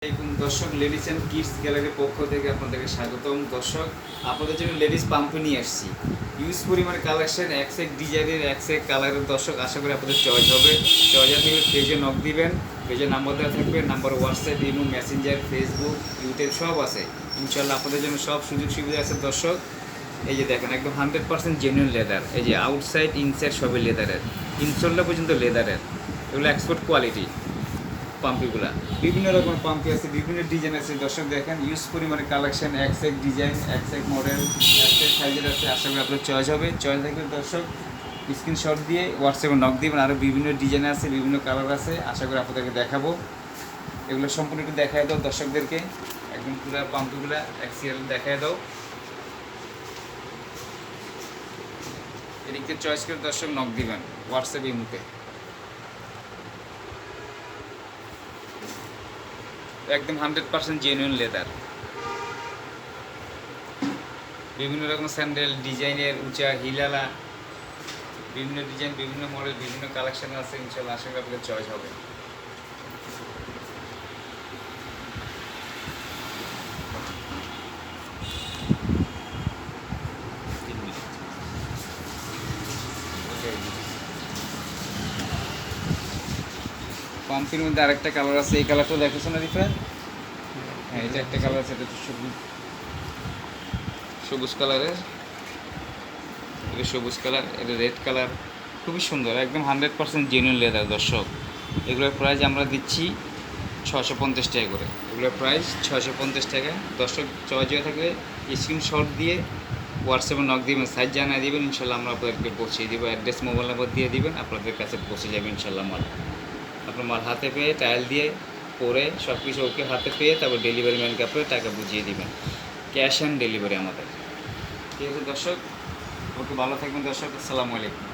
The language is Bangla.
দর্শক, লেডিস অ্যান্ড কিডস গ্যালারির পক্ষ থেকে আপনাদেরকে স্বাগতম। দর্শক, আপনাদের জন্য লেডিস পাম্পে নিয়ে আসছি ইউজ পরিমাণে কালেকশন, এক ডিজাইনের এক কালারের। দর্শক, আশা করি আপনাদের চয়েস হবে। চয়েস থেকে পেজে নক দিবেন, পেজে নাম্বার দেওয়া থাকবে, number WhatsApp, imo, Messenger, Facebook, YouTube সব আছে। ইনশাল্লাহ আপনাদের জন্য সব সুযোগ সুবিধা আছে। দর্শক, এই যে দেখেন, একদম 100% জেনুইন লেদার। এই যে আউটসাইড ইনসাইড সবই লেদারের, ইনসোলটা পর্যন্ত লেদারের। এগুলো এক্সপোর্ট কোয়ালিটি পাম্পিগুলা। বিভিন্ন রকমের পাম্পি আছে, বিভিন্ন ডিজাইন আছে। দর্শক দেখেন, ইউজ পরিমাণে কালেকশন, এক ডিজাইন, এক মডেল, এক সাইজের আছে। আশা করি আপনার চয়েস হবে। চয়েস থাকলে দর্শক স্ক্রিনশট দিয়ে হোয়াটসঅ্যাপে নক দিবেন। আরও বিভিন্ন ডিজাইন আছে, বিভিন্ন কালার আছে। আশা করি আপনাদেরকে দেখাবো। এগুলো সম্পূর্ণ একটু দেখায় দাও দর্শকদেরকে, একদম পুরো পাম্পিগুলা এক্সিএল দেখায় দাও। এদিকে চয়েস করে দর্শক নক দিবেন হোয়াটসঅ্যাপে, মুখে একদম 100% জেনুইন লেদার। বিভিন্ন রকম স্যান্ডেল ডিজাইনের, উঁচা হিলালা, বিভিন্ন ডিজাইন, বিভিন্ন মডেল, বিভিন্ন কালেকশন আছে। ইনশাল্লাহ আশা করি আপনাদের চয়েস হবে। পাম্পের মধ্যে আরেকটা কালার আছে, এই কালারটা দেখেছো না রিফা? হ্যাঁ, এটা একটা কালার আছে, এটা তো সবুজ কালারের। এটা সবুজ কালার, এটা রেড কালার, খুবই সুন্দর, একদম 100% জেনুইন লেদার। দর্শক, এগুলোর প্রাইস আমরা দিচ্ছি 650 টাকা করে। এগুলোর প্রাইস 650 টাকা। দর্শক, চয়েস হয়ে থাকলে স্ক্রিনশট দিয়ে হোয়াটসঅ্যাপে নক দিবেন, সাইজ জানিয়ে দেবেন। ইনশাল্লাহ আমরা আপনাদেরকে পৌঁছে দেবো। অ্যাড্রেস, মোবাইল নাম্বার দিয়ে দিবেন, আপনাদের কাছে পৌঁছে যাবে ইনশাল্লাহ। আপনার মাল হাতে পেয়ে, টাইল দিয়ে পরে সব কিছু ওকে হাতে পেয়ে তারপর ডেলিভারি ম্যানকে আপনার টাকা বুঝিয়ে দিবেন। ক্যাশ অন ডেলিভারি আমাদের। ঠিক আছে দর্শক, ওকে, ভালো থাকবেন দর্শক। আসসালামু আলাইকুম।